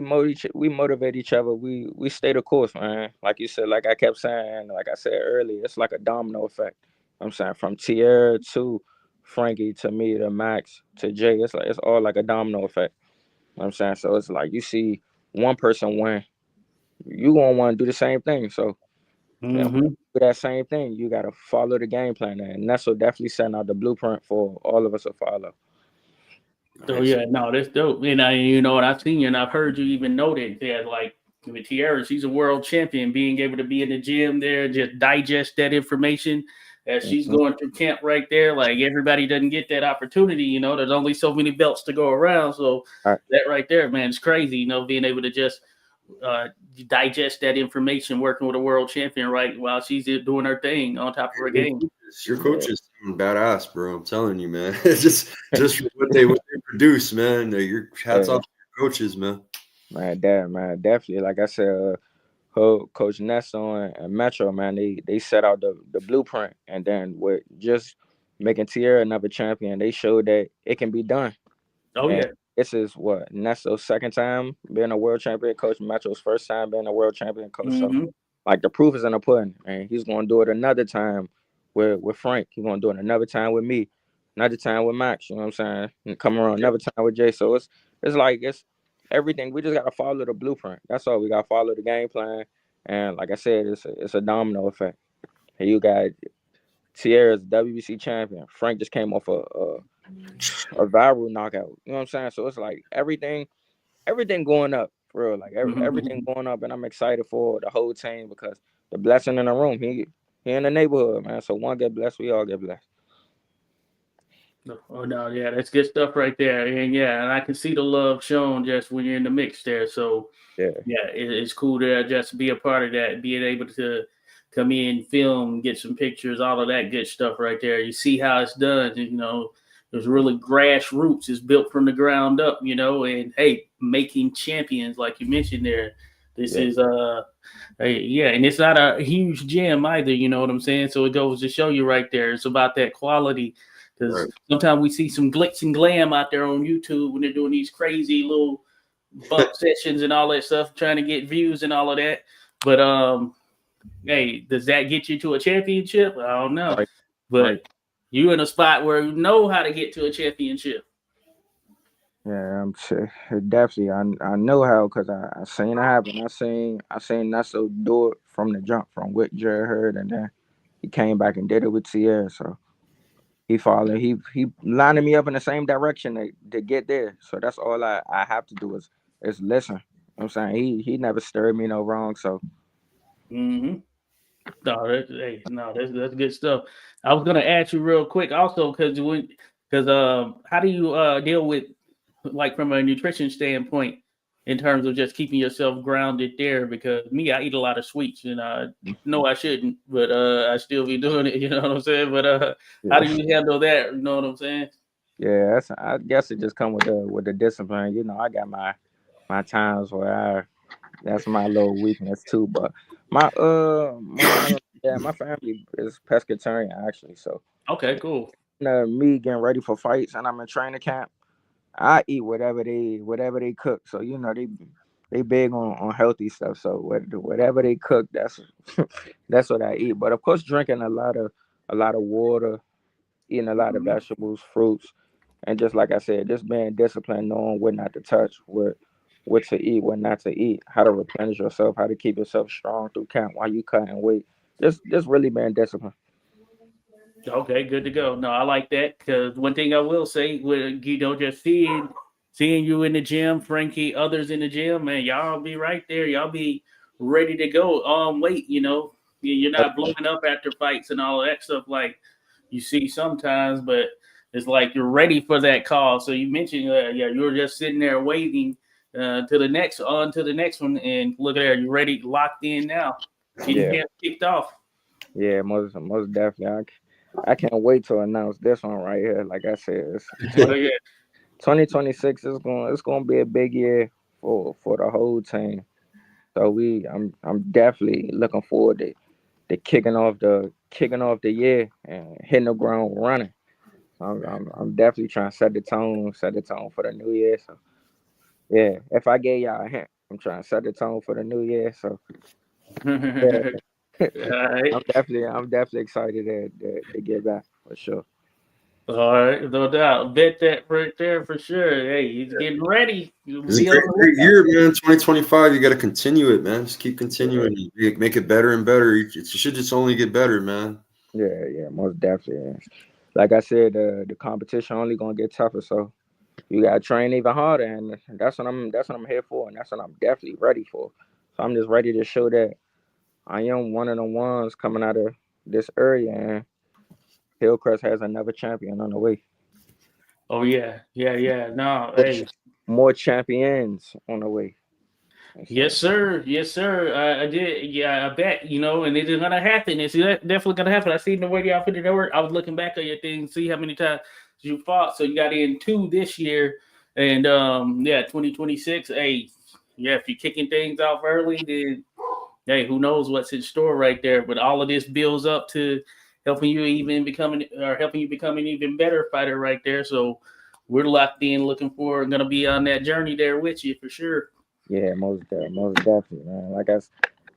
motivate each other. We stay the course, man. Like you said, like I kept saying, like I said earlier, it's like a domino effect. I'm saying from Tierra to Frankie to me to Max to Jay, it's all like a domino effect. I'm saying, so it's like you see one person win, you gonna want to do the same thing. So Mm-hmm. do that same thing. You gotta follow the game plan, and that's what definitely setting out the blueprint for all of us to follow. So Nice. yeah, no, that's dope. And you know, and I've seen you, and I've heard you even note it that like with Tierra, she's a world champion. Being able to be in the gym there, just digest that information as she's Mhm. going through camp right there. Like everybody doesn't get that opportunity. You know, there's only so many belts to go around. So All right. that right there, man, is crazy. You know, being able to just uh, digest that information, working with a world champion, right, while she's doing her thing on top of her game. Your Yeah, coaches sound badass, bro. I'm telling you, man. just for what they produce, man. Your hats yeah, off to your coaches, man. man, definitely. Like I said, Coach Nesto and Metro, man, they set out the blueprint, and then with just making Tierra another champion, they showed that it can be done. Oh And yeah. this is what Nesto's second time being a world champion coach, Metro's first time being a world champion coach. So Mm-hmm. like the proof is in the pudding, and he's gonna do it another time with Frank. He's gonna do it another time with me, another time with Max. You know what I'm saying? And come around another time with Jay. So it's like it's everything. We just gotta follow the blueprint. That's all. We gotta follow the game plan. And like I said, it's a domino effect. And you got Tierra's WBC champion. Frank just came off a viral knockout. You know what I'm saying? So it's like everything going up for real. Like everything Mm-hmm. going up, and I'm excited for the whole team because the blessing in the room. He in the neighborhood, man. So one get blessed, we all get blessed. Oh no, yeah, that's good stuff right there. And yeah, and I can see the love shown just when you're in the mix there. So Yeah, yeah, it's cool to just be a part of that, being able to come in, film, get some pictures, all of that good stuff right there. You see how it's done. You know, there's really grassroots. It's built from the ground up. You know, and hey, making champions like you mentioned there. This yeah, is yeah, and it's not a huge gym either. You know what I'm saying? So it goes to show you right there. It's about that quality. Because Right. sometimes we see some glitz and glam out there on YouTube when they're doing these crazy little bump sessions and all that stuff, trying to get views and all of that. But hey, does that get you to a championship? I don't know. right, right. But you in a spot where you know how to get to a championship. Yeah, I'm sure. Definitely. I know how because I seen it happen. I seen Nesto do it from the jump from what Jared heard, and then he came back and did it with Sierra. So he followed. He lining me up in the same direction to get there. So that's all I have to do is listen. You know what I'm saying he never stirred me no wrong. So Mm-hmm. No, hey, no, that's good stuff. I was gonna ask you real quick also because how do you deal with like from a nutrition standpoint in terms of just keeping yourself grounded there? Because me, I eat a lot of sweets and I know I shouldn't, but I still be doing it. You know what I'm saying? But how do yeah, you handle that? You know what I'm saying? yeah. I guess it just come with the discipline. You know, I got my times where that's my little weakness too. But my mom, yeah, my family is pescatarian actually. So Okay, cool. me getting ready for fights and I'm in training camp. I eat whatever they cook. So you know they big on healthy stuff. So whatever they cook, that's that's what I eat. But of course, drinking a lot of water, eating a lot of Mhm. vegetables, fruits, and just like I said, just being disciplined, knowing what not to touch, what to eat, what not to eat, how to replenish yourself, how to keep yourself strong through camp while you cutting weight. Just really being disciplined. Okay, good to go. No, I like that because one thing I will say, with just seeing you in the gym, Frankie, others in the gym, man, y'all be right there. Y'all be ready to go. Wait, you're not blowing up after fights and all of that stuff like you see sometimes, but it's like you're ready for that call. So you mentioned, yeah, you were just sitting there waiting to the next one, and look at there, you're ready, locked in now, getting Yeah, him kicked off. yeah, most definitely. I can't wait to announce this one right here. Like I said, it's Oh 20, yeah. 2026 is going to be a big year for the whole team. So I'm definitely looking forward to kicking off the year and hitting the ground running. I'm definitely trying to set the tone for the new year. So yeah, if I gave y'all a hint, I'm trying to set the tone for the new year. So All yeah, right. I'm definitely excited to get back for sure. All right, no doubt. Bet that right there for sure. Hey, he's getting ready. He'll It's a be on great, the great lookout. year, man. 2025. You got to continue it, man. Just keep continuing. Make it better and better. It should just only get better, man. Yeah, most definitely. Like I said, the competition only gonna get tougher, so you gotta train even harder, and that's what I'm here for, and that's what I'm definitely ready for. So I'm just ready to show that I am one of the ones coming out of this area, and Hillcrest has another champion on the way. Oh yeah. No, More, hey. more champions on the way. Yes, sir. Yes, sir. I did. Yeah, I bet. And it's gonna happen. It's definitely gonna happen. I seen the way y'all put it at work. I was looking back at your thing, see how many times you fought. So you got in 2 this year, and 2026. Hey, yeah, if you're kicking things off early, then hey, who knows what's in store right there? But all of this builds up to helping you become an even better fighter right there. So we're locked in, looking for, gonna be on that journey there with you for sure. Yeah, most definitely, man.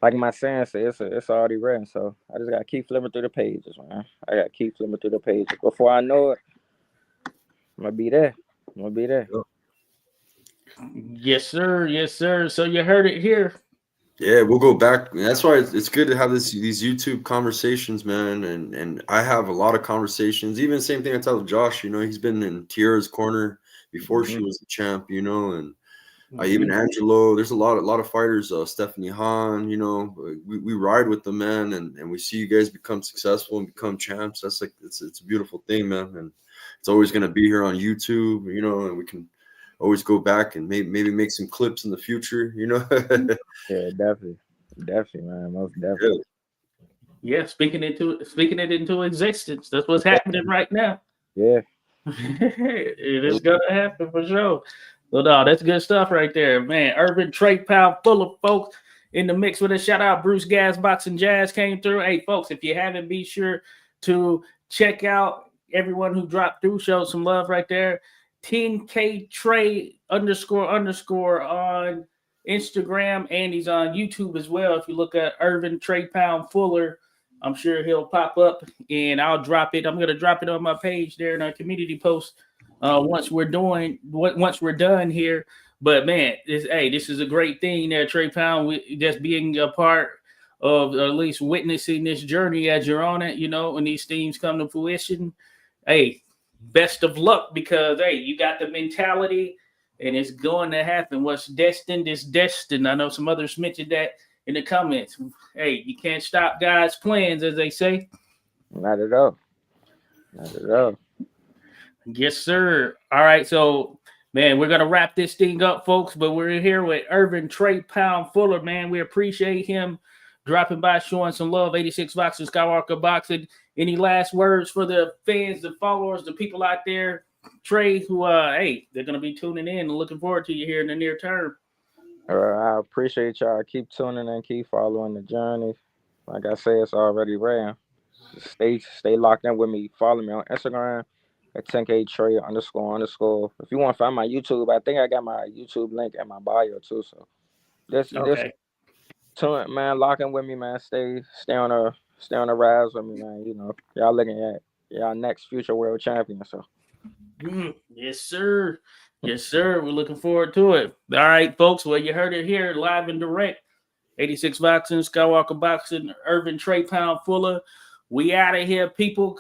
Like my saying say, it's already written. So I just gotta keep flipping through the pages, man. I gotta keep flipping through the pages. Before I know it, I'm gonna be there. I'm gonna be there. Yes, sir. Yes, sir. So you heard it here. Yeah, we'll go back. That's why it's good to have these YouTube conversations, man. And I have a lot of conversations. Even same thing I tell Josh. He's been in Tiara's corner before she was the champ. And even Angelo. There's a lot of fighters. Stephanie Hahn. We ride with them, man, and we see you guys become successful and become champs. That's like it's a beautiful thing, man. And it's always gonna be here on YouTube. And we can always go back and maybe make some clips in the future. Yeah, definitely, man. Most Yeah. definitely. Yeah, speaking it into existence. That's what's happening right now. Yeah. It is gonna happen for sure. So no, that's good stuff right there, man. Ervin Treypound, full of folks in the mix with a shout out. Bruce Gas Boxing Jazz came through. Hey, folks, if you haven't, be sure to check out everyone who dropped through. Show some love right there. 10K Trey __ on Instagram, and he's on YouTube as well. If you look at Ervin Treypound Fuller, I'm sure he'll pop up, and I'll drop it. I'm gonna drop it on my page there in our community post once we're done here. But man, this is a great thing there, Treypound. Just being a part of, or at least witnessing this journey as you're on it. When these themes come to fruition, hey, best of luck, because hey, you got the mentality, and it's going to happen. What's destined is destined. I know some others mentioned that in the comments. Hey, you can't stop God's plans, as they say. Not at all. Not at all. Yes, sir. All right, so man, we're gonna wrap this thing up, folks. But we're here with Ervin Treypound Fuller. Man, we appreciate him dropping by, showing some love. 86 Boxing, Skywalker Boxing. Any last words for the fans, the followers, the people out there, Trey, who hey, they're gonna be tuning in and looking forward to you here in the near term. I appreciate y'all. Keep tuning in, keep following the journey. Like I said, it's already ran. Stay locked in with me. Follow me on Instagram at 10K Trey __. If you want to find my YouTube, I think I got my YouTube link in my bio too. So this tune, man, lock in with me, man. Stay on the rise with me, man. Y'all looking at y'all next future world champion. So Yes, sir. Yes, sir. We're looking forward to it. All right, folks. Well, you heard it here live and direct. 86 Boxing, Skywalker Boxing, Ervin Treypound Fuller. We out of here, people.